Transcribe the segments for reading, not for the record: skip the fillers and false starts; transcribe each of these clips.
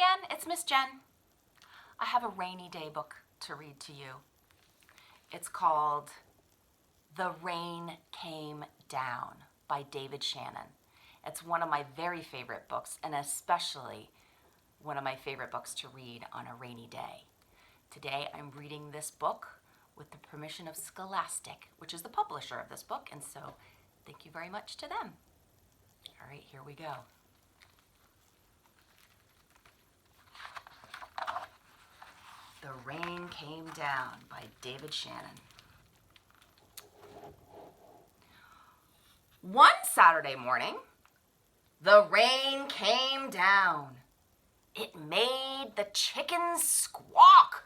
again, it's Miss Jen. I have a rainy day book to read to you. It's called The Rain Came Down by David Shannon. It's one of my very favorite books, and especially one of my favorite books to read on a rainy day. Today I'm reading this book with the permission of Scholastic, which is the publisher of this book, and so thank you very much to them. All right, here we go. The Rain Came Down by David Shannon. One Saturday morning, the rain came down. It made the chickens squawk.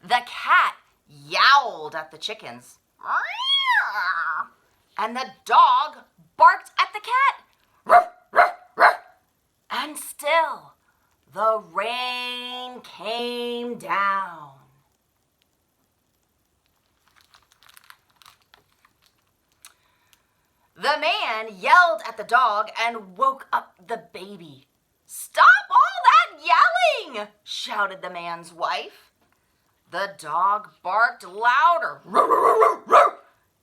The cat yowled at the chickens. And the dog barked at the cat. And still, the rain came down. The man yelled at the dog and woke up the baby. "Stop all that yelling!" shouted the man's wife. The dog barked louder.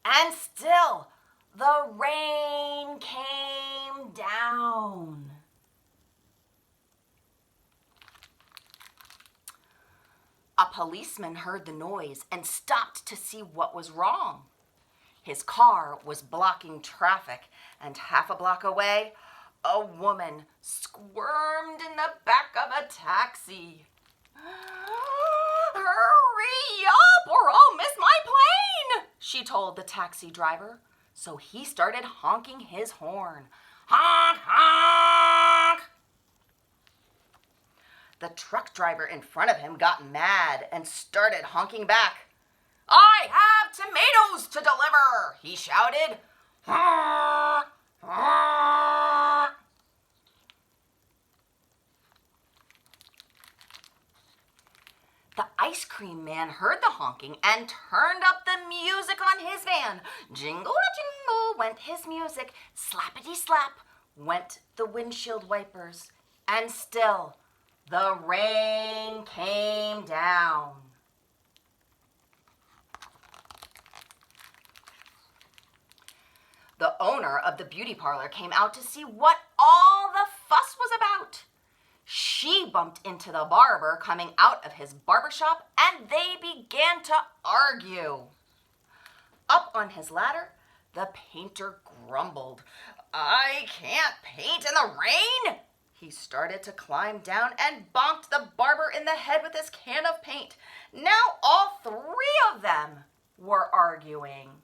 And still, the rain came down. A policeman heard the noise and stopped to see what was wrong. His car was blocking traffic, and half a block away, a woman squirmed in the back of a taxi. "Hurry up or I'll miss my plane," she told the taxi driver. So he started honking his horn. Honk, honk! The truck driver in front of him got mad and started honking back. "I have tomatoes to deliver," he shouted. Honk, honk. The ice cream man heard the honking and turned up the music on his van. Jingle-a-jingle went his music. Slappity-slap went the windshield wipers. And still, the rain came down. The owner of the beauty parlor came out to see what all the fuss was about. She bumped into the barber coming out of his barbershop, and they began to argue. Up on his ladder, the painter grumbled. "I can't paint in the rain." He started to climb down and bonked the barber in the head with his can of paint. Now all three of them were arguing.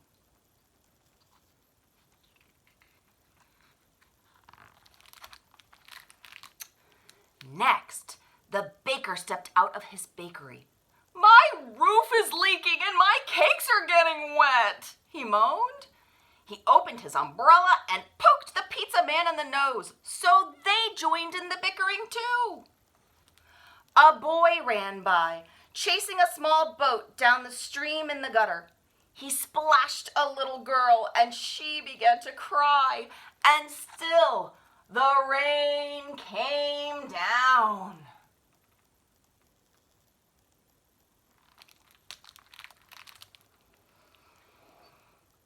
Next, the baker stepped out of his bakery. "My roof is leaking and my cakes are getting wet," he moaned. He opened his umbrella and poked the pizza man in the nose, so they joined in the bickering too. A boy ran by, chasing a small boat down the stream in the gutter. He splashed a little girl and she began to cry, and still the rain came down.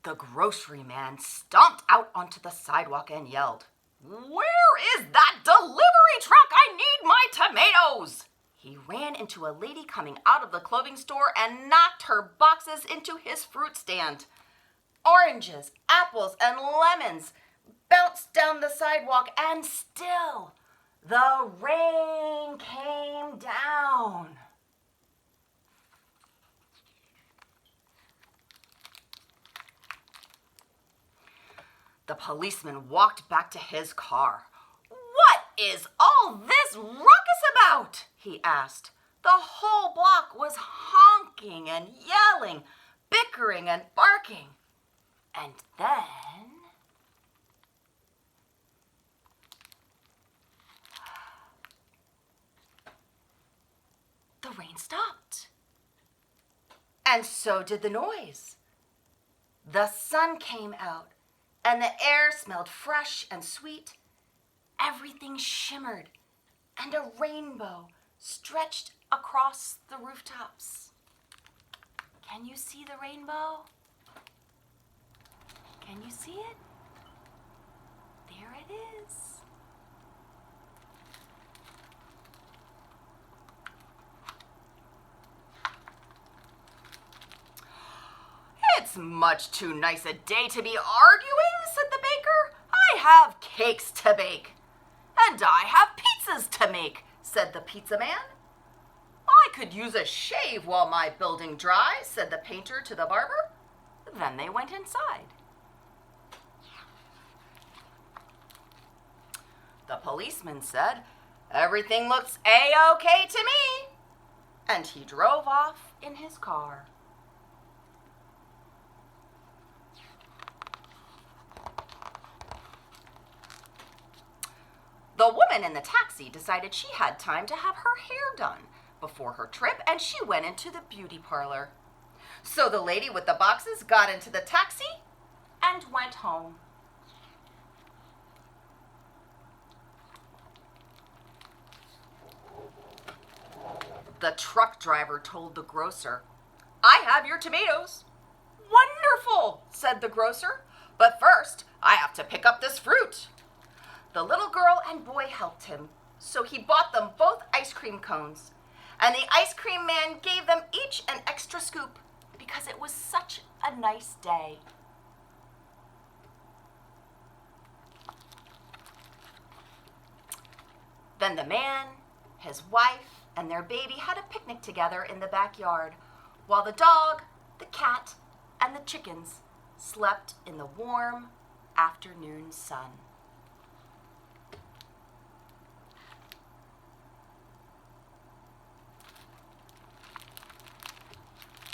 The grocery man stomped out onto the sidewalk and yelled, "Where is that delivery truck? I need my tomatoes!" He ran into a lady coming out of the clothing store and knocked her boxes into his fruit stand. Oranges, apples, and lemons bounced down the sidewalk, and still the rain came down. The policeman walked back to his car. "What is all this ruckus about?" he asked. The whole block was honking and yelling, bickering and barking. And then the rain stopped. And so did the noise. The sun came out, and the air smelled fresh and sweet. Everything shimmered, and a rainbow stretched across the rooftops. Can you see the rainbow? Can you see it? There it is. It's much too nice a day to be arguing, said the baker. I have cakes to bake. And I have pizzas to make, said the pizza man. I could use a shave while my building dries, said the painter to the barber. Then they went inside. The policeman said, everything looks A-OK to me. And he drove off in his car. The woman in the taxi decided she had time to have her hair done before her trip, and she went into the beauty parlor. So the lady with the boxes got into the taxi and went home. The truck driver told the grocer, I have your tomatoes. Wonderful, said the grocer, but first I have to pick up this fruit. The little girl and boy helped him, so he bought them both ice cream cones, and the ice cream man gave them each an extra scoop because it was such a nice day. Then the man, his wife, and their baby had a picnic together in the backyard, while the dog, the cat, and the chickens slept in the warm afternoon sun.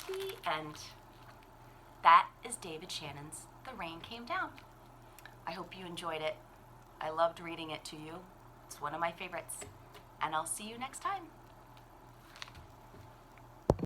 The end. That is David Shannon's The Rain Came Down. I hope you enjoyed it. I loved reading it to you. It's one of my favorites. And I'll see you next time.